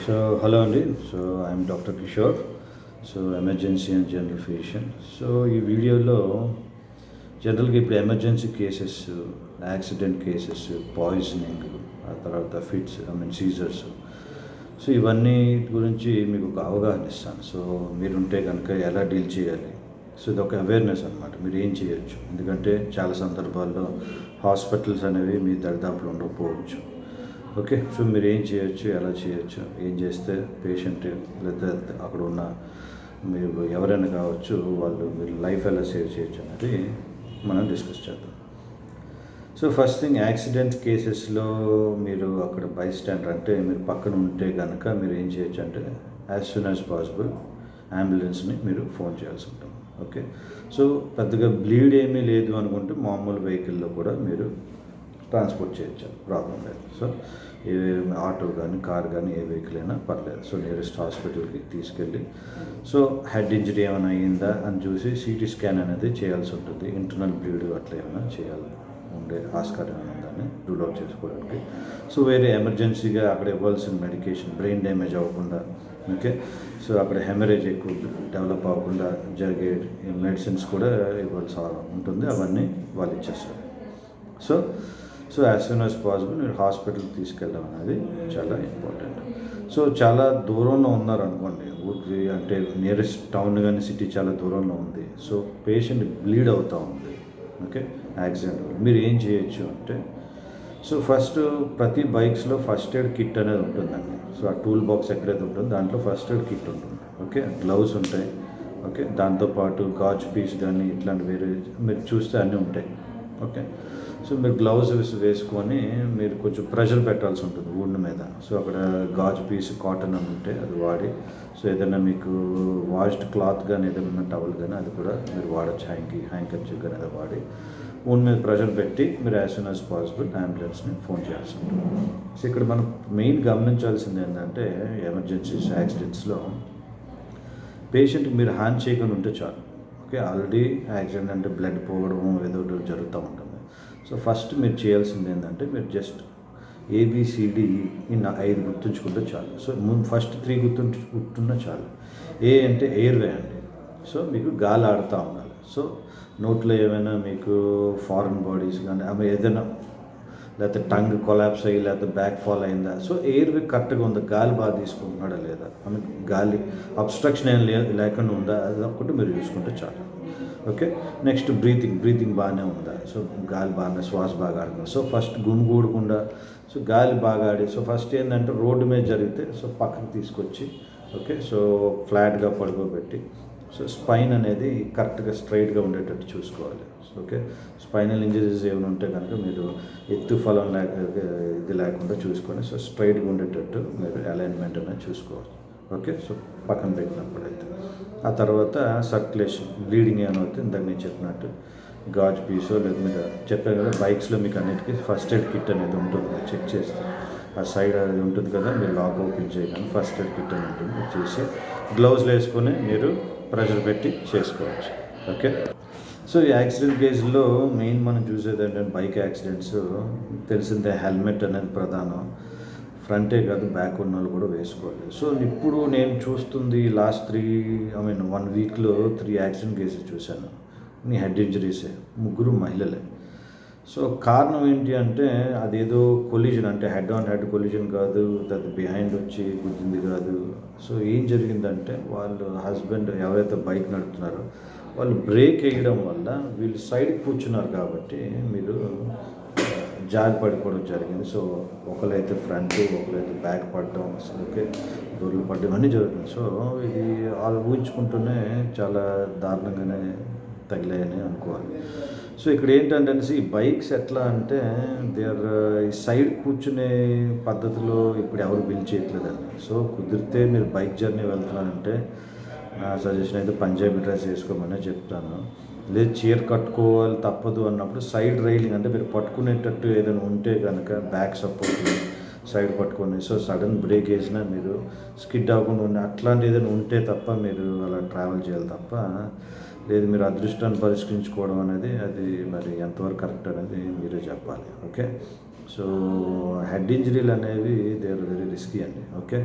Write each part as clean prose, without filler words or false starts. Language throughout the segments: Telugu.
హలో అండి. I'm doctor Kishore. Emergency and general physician. ఈ వీడియోలో జనరల్గా ఇప్పుడు emergency cases, accident cases, poisoning, ఆ తర్వాత ఫిట్స్, సీజర్స్, ఇవన్నీ గురించి మీకు ఒక అవగాహన ఇస్తాను. మీరుంటే కనుక ఎలా డీల్ చేయాలి. ఇది ఒక అవేర్నెస్ అనమాట. మీరు ఏం చేయొచ్చు, ఎందుకంటే చాలా సందర్భాల్లో హాస్పిటల్స్ అనేవి మీ దరిదాపులు ఉండకపోవచ్చు. ఓకే, మీరు ఏం చేయొచ్చు, ఎలా చేయొచ్చు, ఏం చేస్తే పేషెంట్ లేదా అక్కడ ఉన్న మీరు ఎవరైనా కావచ్చు, మీరు లైఫ్ ఎలా సేవ్ చేయొచ్చు అనేది మనం డిస్కస్ చేద్దాం. ఫస్ట్ థింగ్, యాక్సిడెంట్ కేసెస్లో మీరు అక్కడ బై స్టాండర్ అంటే మీరు పక్కన ఉంటే కనుక మీరు ఏం చేయొచ్చు అంటే యాజ్ సూన్ యాజ్ పాసిబుల్ అంబులెన్స్ని మీరు ఫోన్ చేయాల్సి ఉంటుంది. ఓకే, పెద్దగా బ్లీడ్ ఏమీ లేదు అనుకుంటే మామూలు వెహికల్లో కూడా మీరు ట్రాన్స్పోర్ట్ చేయొచ్చు, ప్రాబ్లం లేదు. ఏ ఆటో కానీ కార్ కానీ ఏ వెహికల్ అయినా పర్లేదు. నియరెస్ట్ హాస్పిటల్కి తీసుకెళ్ళి హెడ్ ఇంజరీ ఏమైనా అయ్యిందా అని చూసి సిటీ స్కాన్ అనేది చేయాల్సి ఉంటుంది. ఇంటర్నల్ బ్లీడ్ అట్లా ఏమైనా చేయాలి, ఉండే ఆస్కారం ఏమైనా ఉందని రూల్ అవుట్ చేసుకోవడానికి. వేరే ఎమర్జెన్సీగా అక్కడ ఇవ్వాల్సిన మెడికేషన్ బ్రెయిన్ డ్యామేజ్ అవ్వకుండా, ఓకే, అక్కడ హెమరేజ్ ఎక్కువ డెవలప్ అవ్వకుండా జరిగే మెడిసిన్స్ కూడా ఇవ్వాల్సి ఉంటుంది. అవన్నీ వాళ్ళు ఇచ్చేస్తారు. యాజ్ సూన్ యాజ్ పాసిబుల్ మీరు హాస్పిటల్కి తీసుకెళ్ళడం అనేది చాలా ఇంపార్టెంట్. చాలా దూరంలో ఉన్నారనుకోండి, ఊరికి అంటే నియరెస్ట్ టౌన్ కానీ సిటీ చాలా దూరంలో ఉంది. పేషెంట్ బ్లీడ్ అవుతూ ఉంది, ఓకే, యాక్సిడెంట్. మీరు ఏం చేయొచ్చు అంటే ఫస్ట్ ప్రతి బైక్స్లో ఫస్ట్ ఎయిడ్ కిట్ అనేది ఉంటుందండి. ఆ టూల్ బాక్స్ ఎక్కడైతే ఉంటుందో దాంట్లో ఫస్ట్ ఎయిడ్ కిట్ ఉంటుంది. ఓకే, గ్లౌస్ ఉంటాయి. ఓకే, దాంతోపాటు గాజ్ పీస్ కానీ ఇట్లాంటి వేరే మీరు చూస్తే అన్నీ ఉంటాయి. ఓకే, మీరు గ్లౌజ్ వేసుకొని మీరు కొంచెం ప్రెషర్ పెట్టాల్సి ఉంటుంది వుండ్ మీద. అక్కడ గాజు పీస్ కాటన్ అని ఉంటే అది వాడి, ఏదైనా మీకు వాష్డ్ క్లాత్ కానీ ఏదైనా టవల్ కానీ అది కూడా మీరు వాడచ్చు. హ్యాంకర్చీఫ్ కానీ అది వాడి వుండ్ మీద ప్రెషర్ పెట్టి మీరు యాజ్ సూన్ యాజ్ పాసిబుల్ అంబులెన్స్ని ఫోన్ చేయాల్సి ఉంటుంది. ఇక్కడ మనం మెయిన్ గమనించాల్సింది ఏంటంటే ఎమర్జెన్సీస్, యాక్సిడెంట్స్లో పేషెంట్కి మీరు హ్యాండ్ చేయకుండా ఉంటే చాలు. ఓకే, ఆల్రెడీ యాక్సిడెంట్ అంటే బ్లడ్ పోవడం ఏదో ఒకటి జరుగుతూ ఉంటుంది. ఫస్ట్ మీరు చేయాల్సింది ఏంటంటే మీరు జస్ట్ ఏబిసిడి ఈ 5 గుర్తుంచుకుంటే చాలు. ఫస్ట్ 3 గుర్తున్నా చాలు. ఏ అంటే ఎయిర్వే అండి. మీకు గాలి ఆడుతూ ఉండాలి. నోట్లో ఏమైనా మీకు ఫారిన్ బాడీస్ కానీ అవి ఏదైనా, లేకపోతే టంగ్ కొలాప్స్ అయ్యి లేకపోతే బ్యాక్ ఫాల్ అయిందా, ఎయిర్వే కరెక్ట్గా ఉందా, గాలి బాగా తీసుకుంటున్నాడా లేదా, గాలి అబ్స్ట్రక్షన్ ఏం లేకుండా ఉందా, అది ఒక్కటి మీరు చూసుకుంటే చాలు. ఓకే, నెక్స్ట్ బ్రీతింగ్ బాగానే ఉందా, గాలి బాగానే శ్వాస బాగా ఆడుతుంది. ఫస్ట్ గుమిగూడకుండా గాలి బాగా ఆడి ఫస్ట్ ఏంటంటే రోడ్డు మీద జరిగితే పక్కకి తీసుకొచ్చి, ఓకే, ఫ్లాట్గా పడుకోబెట్టి స్పైన్ అనేది కరెక్ట్గా స్ట్రైట్గా ఉండేటట్టు చూసుకోవాలి. ఓకే, స్పైనల్ ఇంజరీస్ ఏమైనా ఉంటే కనుక మీరు ఎత్తు ఫలం ఇది లేకుండా చూసుకొని స్ట్రైట్గా ఉండేటట్టు మీరు అలైన్మెంట్ అనేది చూసుకోవాలి. ఓకే, పక్కన పెట్టినప్పుడైతే ఆ తర్వాత సర్క్యులేషన్, బ్లీడింగ్ ఏమైనా అవుతుంది ఇందాక నేను చెప్పినట్టు గాజు పీసో లేదా మీరు చెప్పాను కదా, బైక్స్లో మీకు అన్నిటికీ ఫస్ట్ ఎయిడ్ కిట్ అనేది ఉంటుంది. చెక్ చేస్తే ఆ సైడ్ అది ఉంటుంది కదా, మీరు లాక్ ఓపెన్ చేయగానే ఫస్ట్ ఎయిడ్ కిట్ అని ఉంటుంది. చేసి గ్లౌజ్లు వేసుకొని మీరు ప్రెషర్ పెట్టి చేసుకోవచ్చు. ఓకే, ఈ యాక్సిడెంట్ కేసుల్లో మెయిన్ మనం చూసేది ఏంటంటే బైక్ యాక్సిడెంట్స్ తెలిసిందే, హెల్మెట్ అనేది ప్రధానం. ఫ్రంటే కాదు బ్యాక్ ఉన్న వాళ్ళు కూడా వేసుకోవాలి. ఇప్పుడు నేను చూస్తుంది లాస్ట్ 1 వీక్లో 3 యాక్సిడెంట్ కేసెస్ చూశాను. హెడ్ ఇంజరీసే, 3 మహిళలే. కారణం ఏంటి అంటే అదేదో కొలిజన్, అంటే హెడ్ ఆన్ హెడ్ కొలిజన్ కాదు, అది బిహైండ్ వచ్చి గుద్దింది కాదు. ఏం జరిగిందంటే వాళ్ళు హస్బెండ్ ఎవరైతే బైక్ నడుపుతున్నారో వాళ్ళు బ్రేక్ వేయడం వల్ల వీళ్ళు సైడ్ కూర్చున్నారు కాబట్టి మీరు జారి పడిపోవడం జరిగింది. ఒకరైతే ఫ్రంట్, ఒకరైతే బ్యాక్ పడడం, ఓకే, దొర్లు పడడం అన్నీ జరుగుతుంది. ఇది వాళ్ళు ఊహించుకుంటూనే చాలా దారుణంగానే తగిలాయని అనుకోవాలి. ఇక్కడ ఏంటంటే ఈ బైక్స్ ఎట్లా అంటే ఈ సైడ్ కూర్చునే పద్ధతిలో ఇప్పుడు ఎవరు బిల్డ్ చేయట్లేదండి. కుదిరితే మీరు బైక్ జర్నీ వెళ్తున్నారంటే నా సజెషన్ అయితే పంజాబీ డ్రెస్ వేసుకోమనే చెప్తాను. లేదు చీర కట్టుకోవాలి తప్పదు అన్నప్పుడు సైడ్ రైలింగ్, అంటే మీరు పట్టుకునేటట్టు ఏదైనా ఉంటే కనుక బ్యాక్ సపోర్ట్ సైడ్ పట్టుకొని సడన్ బ్రేక్ వేసినా మీరు స్కిడ్ అవ్వకుండా ఉండి అట్లాంటి ఏదైనా ఉంటే తప్ప మీరు అలా ట్రావెల్ చేయాలి తప్ప, లేదు మీరు అదృష్టాన్ని పరిష్కరించుకోవడం అనేది అది మరి ఎంతవరకు కరెక్ట్ అనేది మీరే చెప్పాలి. ఓకే, సో హెడ్ ఇంజరీలు అనేవి దే ఆర్ వెరీ రిస్కీ అండి. ఓకే,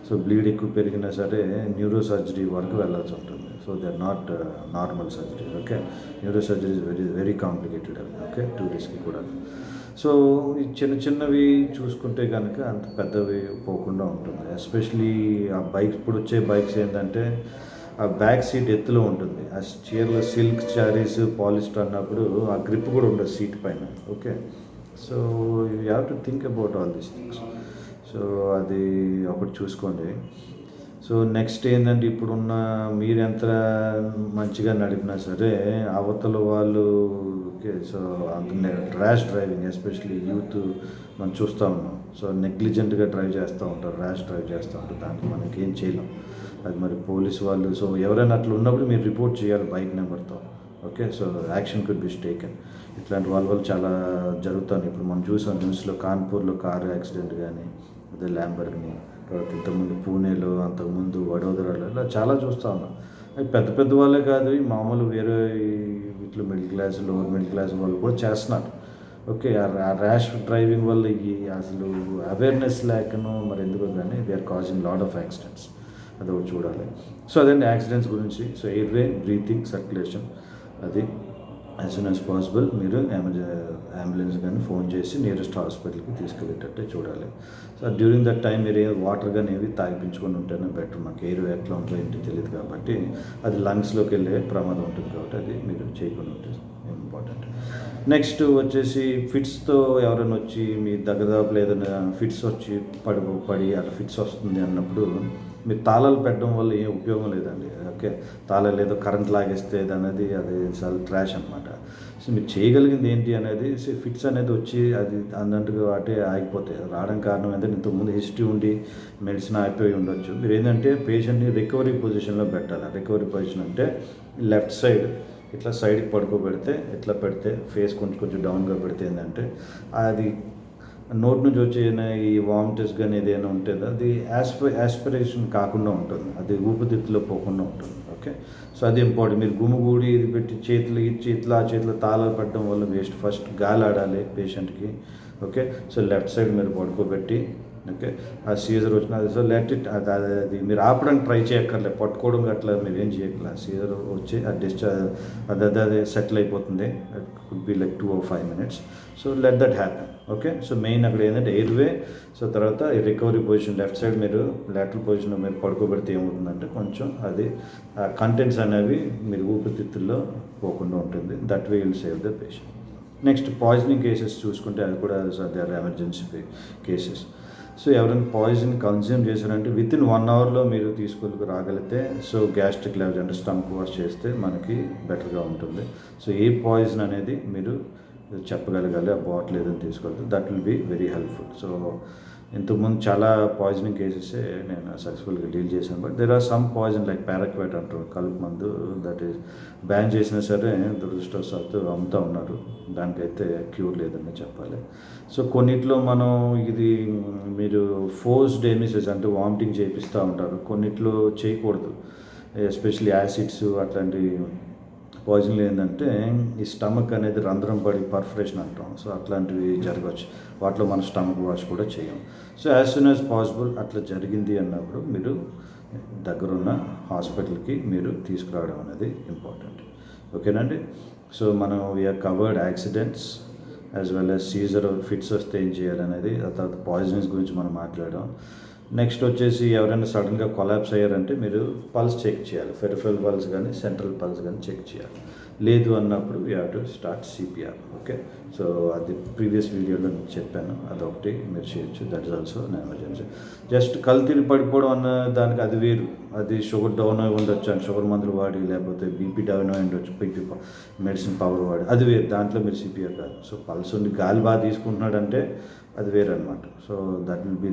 సో బ్లీడ్ ఎక్కువ పెరిగినా సరే న్యూరో సర్జరీ వరకు వెళ్ళాల్సి ఉంటుంది. So they are not normal surgery. Okay, neuro surgery is very very complicated అవి. ఓకే, టూ రిస్కీ కూడా. సో ఈ చిన్న చిన్నవి చూసుకుంటే కనుక అంత పెద్దవి పోకుండా ఉంటుంది. ఎస్పెషలీ ఆ బైక్, ఇప్పుడు వచ్చే బైక్స్ ఏంటంటే ఆ బ్యాక్ సీట్ ఎత్తులో ఉంటుంది. ఆ చీరలో సిల్క్ శారీస్ పాలిస్టర్ అన్నప్పుడు ఆ గ్రిప్ కూడా ఉండదు సీట్ పైన. Okay, so you have to think about all these things. So అది ఒకటి చూసుకోండి. సో నెక్స్ట్ ఏంటంటే, ఇప్పుడున్న మీరు ఎంత మంచిగా నడిపినా సరే అవతల వాళ్ళు, ఓకే, సో అంత ర్యాష్ డ్రైవింగ్, ఎస్పెషలీ యూత్ మనం చూస్తూ ఉన్నాం. సో నెగ్లిజెంట్గా డ్రైవ్ చేస్తూ ఉంటారు, ర్యాష్ డ్రైవ్ చేస్తూ ఉంటారు. దానికి మనకి ఏం చేయలేం. అది మరి పోలీసు వాళ్ళు, సో ఎవరైనా అట్లా ఉన్నప్పుడు మీరు రిపోర్ట్ చేయాలి బైక్ నెంబర్తో. Okay, so action could be taken. ఇట్లాంటి వాళ్ళ చాలా జరుగుతాను. ఇప్పుడు మనం చూసాం న్యూస్లో, కాన్పూర్లో కారు యాక్సిడెంట్ కానీ, అదే ల్యాంబర్గిని, తర్వాత ఇంతకుముందు పూణేలో, అంతకుముందు వడోదరాలో, ఇలా చాలా చూస్తూ ఉన్నాం. అవి పెద్ద పెద్ద వాళ్ళే కాదు, ఈ మామూలు వేరే ఇట్లా middle class, lower middle class వాళ్ళు కూడా చేస్తున్నారు. ఓకే, ఆ ర్యాష్ డ్రైవింగ్ వల్ల ఈ అసలు అవేర్నెస్ లేకనో మరి ఎందుకో కానీ they are causing lot of accidents. అది ఒకటి చూడాలి. సో అదండి యాక్సిడెంట్స్ గురించి. సో ఎయిర్వే, బ్రీతింగ్, సర్క్యులేషన్, అది యాజ్ సూన్ యాజ్ పాసిబుల్ మీరు అంబులెన్స్ కానీ ఫోన్ చేసి నియరెస్ట్ హాస్పిటల్కి తీసుకెళ్ళేటట్టే చూడాలి. సో డ్యూరింగ్ దట్ టైం మీరు వాటర్ కానీ ఏవి తాగిపించుకొని ఉంటేనే బెటర్. మాకు ఎయిర్ ఎట్లా ఉంటుందో ఏంటి తెలియదు కాబట్టి అది లంగ్స్లోకి వెళ్ళే ప్రమాదం ఉంటుంది కాబట్టి అది మీరు చేయకుండా ఉంటే ఇంపార్టెంట్. నెక్స్ట్ వచ్చేసి ఫిట్స్తో ఎవరైనా వచ్చి మీ దగ్గర ఏదైనా ఫిట్స్ వచ్చి పడి అట్లా ఫిట్స్ వస్తుంది అన్నప్పుడు మీరు తాళాలు పెట్టడం వల్ల ఏం ఉపయోగం లేదండి. ఓకే, తాళాలు ఏదో కరెంట్ లాగేస్తే అనేది అది చాలా ట్రాష్ అనమాట. సో మీరు చేయగలిగింది ఏంటి అనేది, ఫిట్స్ అనేది వచ్చి అది అన్నట్టుగా అటే ఆగిపోతాయి. రావడం కారణం ఏంటంటే ఇంతకుముందు హిస్టరీ ఉండి మెడిసిన్ ఆగిపోయి ఉండొచ్చు. మీరు ఏంటంటే పేషెంట్ని రికవరీ పొజిషన్లో పెట్టాలి. రికవరీ పొజిషన్ అంటే లెఫ్ట్ సైడ్ ఇట్లా సైడ్కి పడుకోబెడితే, ఇట్లా పెడితే, ఫేస్ కొంచెం కొంచెం డౌన్గా పెడితే ఏంటంటే అది నోటి నుంచి వచ్చే ఈ వామిటర్స్ కానీ ఏదైనా ఉంటుందో అది యాస్పిరేషన్ కాకుండా ఉంటుంది, అది ఊపిరితిత్తులో పోకుండా ఉంటుంది. ఓకే, సో అది ఇంపార్టెంట్. మీరు గుమిగూడి ఇది పెట్టి చేతులు ఇచ్చి ఇట్లా ఆ చేతిలో తాళాలు పెట్టడం వల్ల వేస్ట్. ఫస్ట్ గాలి ఆడాలి పేషెంట్కి. ఓకే, సో లెఫ్ట్ సైడ్ మీరు పడుకోబెట్టి, ఓకే, ఆ సీజర్ వచ్చిన సో లెట్ ఇట్, అది మీరు ఆపడానికి ట్రై చేయక్కర్లేదు, పట్టుకోవడం అట్లా మీరు ఏం చేయక్కర్లేదు. ఆ సీజర్ వచ్చి ఆ డిశ్చార్జ్ అదే సెటిల్ అయిపోతుంది. It could be like 2 or 5 minutes. So let that happen. Okay, so main అక్కడ ఏంటంటే ఎయిర్వే. సో తర్వాత రికవరీ పొజిషన్ లెఫ్ట్ సైడ్ మీరు లాటరల్ పొజిషన్లో మీరు పడుకోబెడితే ఏమవుతుందంటే కొంచెం అది కంటెంట్స్ అనేవి మీరు ఊపిరితిత్తుల్లో పోకుండా ఉంటుంది. That way will save the patient. Next poisoning cases చూసుకుంటే అది కూడా they are emergency cases. So ఎవరైనా పాయిజన్ కన్జ్యూమ్ చేశారంటే విత్ ఇన్ 1 hourలో మీరు తీసుకొని రాగలిగితే, సో గ్యాస్ట్రిక్ లెవెల్ అంటే స్టమక్ వాష్ చేస్తే మనకి బెటర్గా ఉంటుంది. సో ఏ పాయిజన్ అనేది మీరు చెప్పగలగాలి, ఆ బాటిల్ ఏదైనా తీసుకోవాలి. That will be very helpful. So ఇంతకుముందు చాలా పాయిజనింగ్ కేసెస్ నేను సక్సెస్ఫుల్గా డీల్ చేశాను. But there are some poison like paraquat అంటారు, కలుపు మందు, దట్ ఈస్ బ్యాన్ చేసినా సరే దురదృష్టవశాత్తు అమ్ముతూ ఉన్నారు. దానికైతే క్యూర్ లేదని చెప్పాలి. సో కొన్నిట్లో మనం ఇది మీరు ఫోర్స్డ్ ఎమిసెస్ అంటే వామిటింగ్ చేపిస్తూ ఉంటారు, కొన్నిట్లో చేయకూడదు. ఎస్పెషల్లీ యాసిడ్స్ అట్లాంటి పాయిజన్లు ఏంటంటే ఈ స్టమక్ అనేది రంధ్రం పడి పర్ఫరేషన్ అంటాం. సో అట్లాంటివి జరగవచ్చు. వాటిలో మన స్టమక్ వాష్ కూడా చేయం. So as soon as possible అట్లా జరిగింది అన్నప్పుడు మీరు దగ్గరున్న హాస్పిటల్కి మీరు తీసుకురావడం అనేది ఇంపార్టెంట్. ఓకేనండి. సో మనం we are covered accidents as well as seizure fits వస్తే ఏం చేయాలనేది, ఆ తర్వాత పాయిజన్స్ గురించి మనం మాట్లాడాం. నెక్స్ట్ వచ్చేసి ఎవరైనా సడన్గా కొలాప్స్ అయ్యారంటే మీరు పల్స్ చెక్ చేయాలి. పెరిఫెరల్ పల్స్ కానీ సెంట్రల్ పల్స్ కానీ చెక్ చేయాలి. లేదు అన్నప్పుడు you have to start CPR. Okay, so అది ప్రీవియస్ వీడియోలో నేను చెప్పాను, అదొకటి మీరు చేయొచ్చు. That is also an emergency. Just కళ్ళు తిరిగి పడిపోవడం అన్న దానికి అది వేరు. అది షుగర్ డౌన్ అయి ఉండొచ్చు అని షుగర్ మందులు వాడి, లేకపోతే బీపీ డౌన్ అయి ఉండొచ్చు బీపీ మెడిసిన్ పవర్ వాడి, అది వేరు. దాంట్లో మీరు సిపిఆర్ కాదు. సో పల్స్ ఉండి గాలి బాగా తీసుకుంటున్నాడంటే అది వేరే అనమాట. So that will be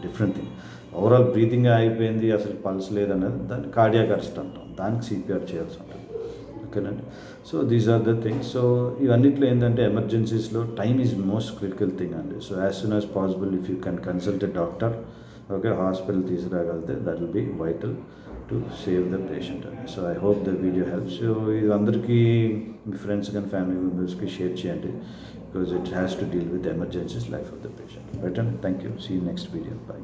different thing. Overall breathing అయిపోయింది, అసలు పల్స్ లేదన్నది దాన్ని కార్డియాక్ అరెస్ట్ అంటాం, దానికి సిపిఆర్ చేయాల్సి ఉంటుంది. ఓకేనండి. So these are the things. So ఇవన్నిట్లో ఏంటంటే ఎమర్జెన్సీస్లో time is most critical thing అండి. So as soon as possible if you can consult a doctor, okay, hospital తీసుకురాగలిగితే that will be vital to save the patient అండి. So I hope the video helps. So ఇది అందరికీ మీ ఫ్రెండ్స్ కానీ ఫ్యామిలీ మెంబర్స్కి షేర్ చేయండి. because it has to deal with the emergencies life of the patient. Right? And thank you. See you next video. Bye.